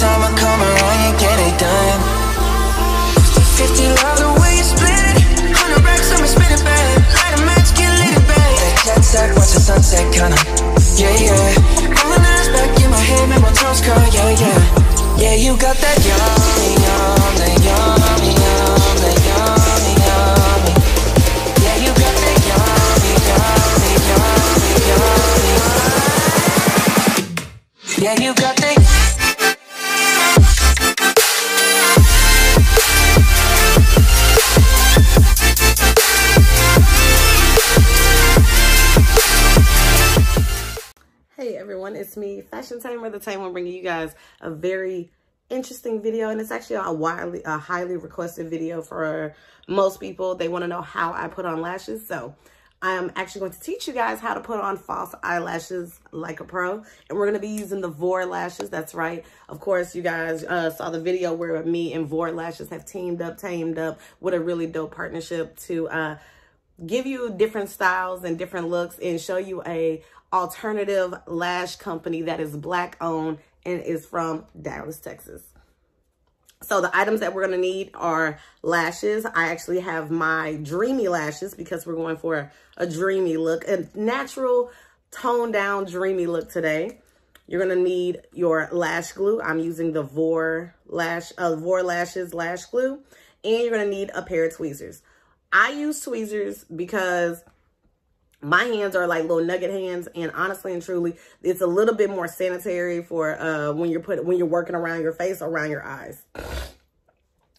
time I come around, you get it done. 50 love the way you split it. 100 racks, I'ma spin it back. Light a match, get lit, babe. Jet set, watch the sunset, kinda. Yeah, yeah. Rolling eyes back in my head, make my toes curl, yeah, yeah. Yeah, you got that yummy, yum, that yummy, yum, that yummy, yummy. Yeah, you got that yummy, yummy, yummy, yummy. Yeah, you got that. Hey everyone, it's me, Fashion Tamer, the Tamer, bringing you guys a very interesting video, and it's actually a highly requested video for most people. They want to know how I put on lashes, so I am actually going to teach you guys how to put on false eyelashes like a pro, and we're going to be using the Vorr lashes. That's right. Of course, you guys saw the video where me and Vorr lashes have teamed up with a really dope partnership to give you different styles and different looks and show you a alternative lash company that is Black owned and is from Dallas, Texas. So the items that we're going to need are lashes. I actually have my dreamy lashes because we're going for a dreamy look, a natural toned down dreamy look today. You're going to need your lash glue. I'm using the Vorr Lashes lash glue, and you're going to need a pair of tweezers. I use tweezers because my hands are like little nugget hands, and honestly and truly, it's a little bit more sanitary for when you're working around your face, around your eyes.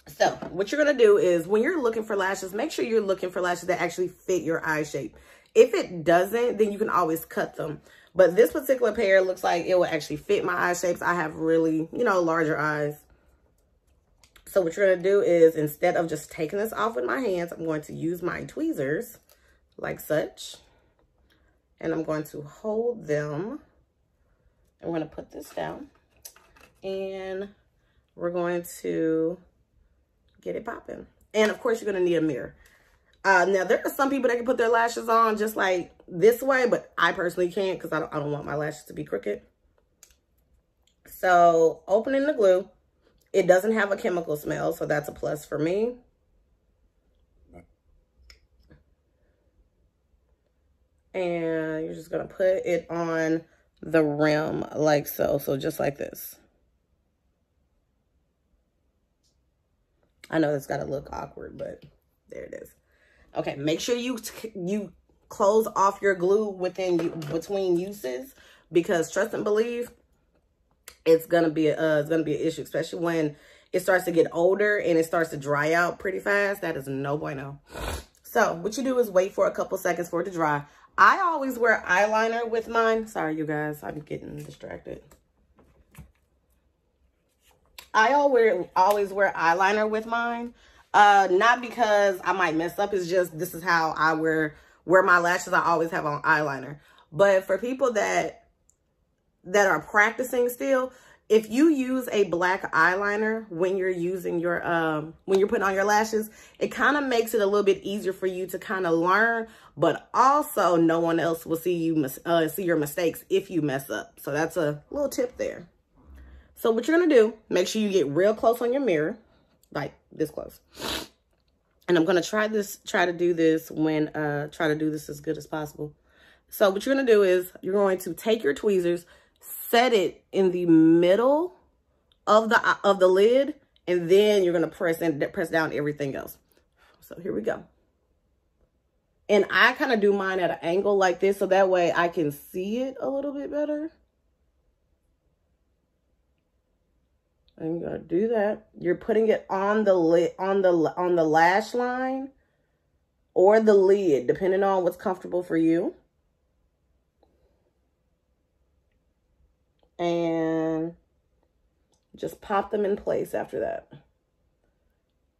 So what you're gonna do is when you're looking for lashes, make sure you're looking for lashes that actually fit your eye shape. If it doesn't, then you can always cut them. But this particular pair looks like it will actually fit my eye shapes. I have really, larger eyes. So what you're gonna do is, instead of just taking this off with my hands, I'm going to use my tweezers like such. And I'm going to hold them. I'm going to put this down. And we're going to get it popping. And of course, you're going to need a mirror. Now, there are some people that can put their lashes on just like this way, but I personally can't because I don't want my lashes to be crooked. So, opening the glue. It doesn't have a chemical smell, so that's a plus for me. And you're just going to put it on the rim like so. So just like this. I know it's got to look awkward, but there it is. Okay, make sure you close off your glue between uses, because trust and believe, it's gonna be an issue, especially when it starts to get older and it starts to dry out pretty fast. That is no bueno. So what you do is wait for a couple seconds for it to dry. I always wear eyeliner with mine. Sorry, you guys, I'm getting distracted. I always wear eyeliner with mine. Not because I might mess up. It's just this is how I wear my lashes. I always have on eyeliner. But for people that are practicing still, if you use a black eyeliner when you're using your when you're putting on your lashes, it kind of makes it a little bit easier for you to kind of learn, but also no one else will see your mistakes if you mess up. So that's a little tip there. So what you're gonna do, make sure you get real close on your mirror, like this close. And I'm gonna try to do this as good as possible. So what you're gonna do is you're going to take your tweezers, set it in the middle of the lid, and then you're gonna press down everything else. So here we go. And I kind of do mine at an angle like this, so that way I can see it a little bit better. And you're gonna do that. You're putting it on the lid, on the lash line or the lid, depending on what's comfortable for you. And just pop them in place after that.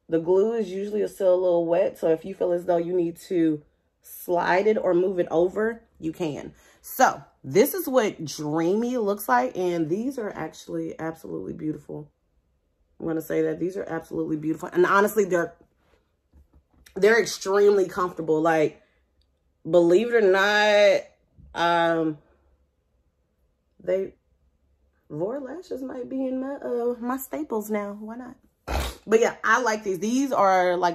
The glue is usually still a little wet, so if you feel as though you need to slide it or move it over, you can. So this is what dreamy looks like, and these are actually absolutely beautiful. I'm going to say that these are absolutely beautiful, and honestly, they're extremely comfortable. Like, believe it or not, Vorr lashes might be in my my staples now. Why not? But yeah, I like these. These are like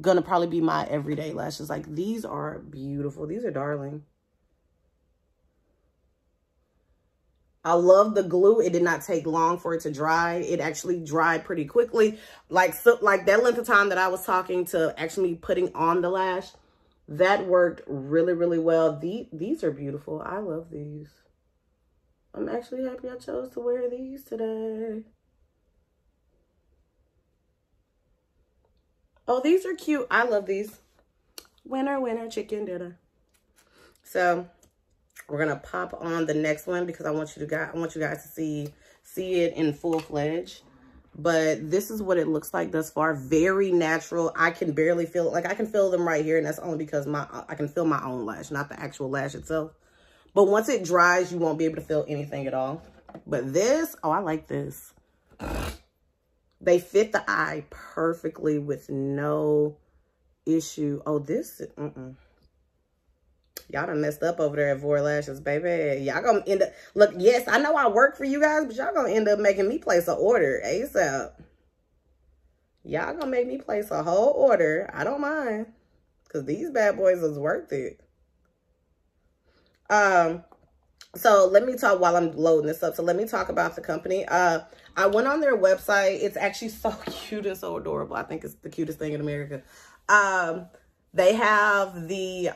gonna probably be my everyday lashes. Like, these are beautiful. These are darling. I love the glue. It did not take long for it to dry. It actually dried pretty quickly. Like, so, like that length of time that I was talking to actually putting on the lash, that worked really, really well. These are beautiful. I love these. I'm actually happy I chose to wear these today. Oh, these are cute. I love these. Winner, winner, chicken dinner. So we're gonna pop on the next one because I want you guys to see it in full-fledged. But this is what it looks like thus far. Very natural. I can barely feel it. Like, I can feel them right here, and that's only because I can feel my own lash, not the actual lash itself. But once it dries, you won't be able to feel anything at all. But this, oh, I like this. They fit the eye perfectly with no issue. Oh, this, Y'all done messed up over there at Vorr Lashes, baby. Y'all gonna end up, look, yes, I know I work for you guys, but y'all gonna end up making me place an order ASAP. Y'all gonna make me place a whole order. I don't mind, because these bad boys is worth it. So let me talk while I'm loading this up. So let me talk about the company. I went on their website. It's actually so cute and so adorable. I think it's the cutest thing in America. They have the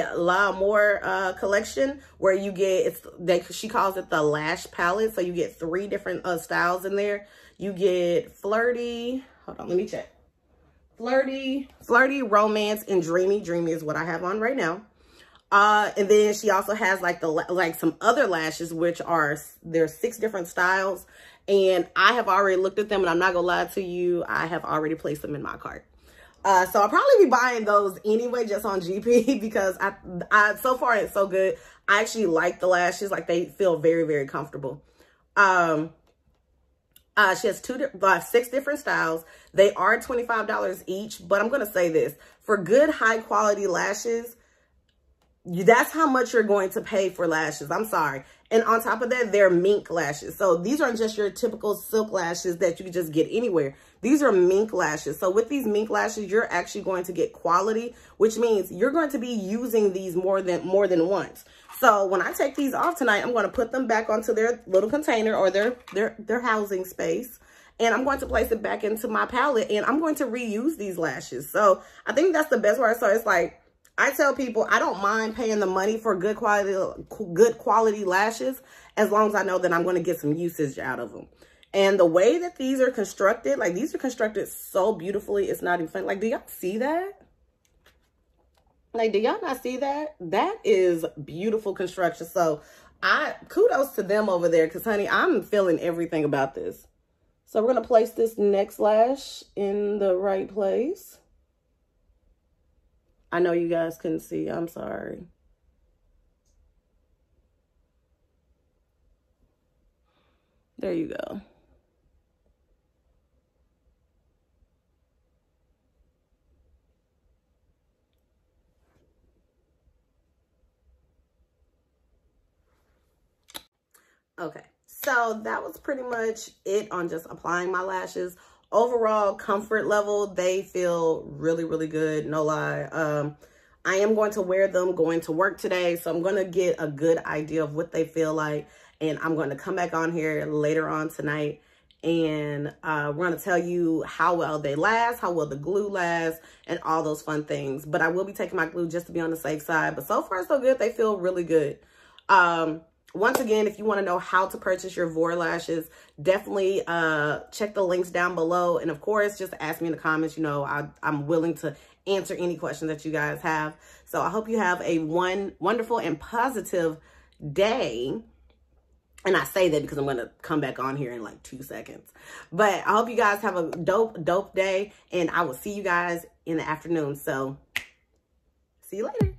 L'Amour collection, where you get, she calls it the lash palette. So you get 3 different styles in there. You get flirty, hold on, let me check. Flirty, romance, and dreamy. Dreamy is what I have on right now. And then she also has like some other lashes, which are, there's 6 different styles. And I have already looked at them, and I'm not gonna lie to you, I have already placed them in my cart. So I'll probably be buying those anyway, just on GP, because I so far it's so good. I actually like the lashes. Like, they feel very, very comfortable. She has 6 different styles. They are $25 each, but I'm going to say this, for good, high quality lashes, that's how much you're going to pay for lashes. I'm sorry. And on top of that, they're mink lashes. So these aren't just your typical silk lashes that you can just get anywhere. These are mink lashes. So with these mink lashes, you're actually going to get quality, which means you're going to be using these more than once. So when I take these off tonight, I'm going to put them back onto their little container, or their housing space. And I'm going to place it back into my palette, and I'm going to reuse these lashes. So I think that's the best part. So it's like, I tell people I don't mind paying the money for good quality lashes, as long as I know that I'm going to get some usage out of them. And the way that these are constructed, like, these are constructed so beautifully, it's not even funny. Like, do y'all see that? Like, do y'all not see that? That is beautiful construction. So kudos to them over there, because honey, I'm feeling everything about this. So we're going to place this next lash in the right place. I know you guys couldn't see. I'm sorry. There you go. Okay, so that was pretty much it on just applying my lashes. Overall comfort level, they feel really, really good, no lie. I am going to wear them going to work today, so I'm going to get a good idea of what they feel like, and I'm going to come back on here later on tonight, and we're going to tell you how well they last, how well the glue lasts, and all those fun things. But I will be taking my glue just to be on the safe side. But so far, so good. They feel really good. Once again, if you want to know how to purchase your Vorr lashes, definitely check the links down below. And of course, just ask me in the comments. You know, I'm willing to answer any questions that you guys have. So I hope you have a wonderful and positive day. And I say that because I'm going to come back on here in like 2 seconds. But I hope you guys have a dope day. And I will see you guys in the afternoon. So see you later.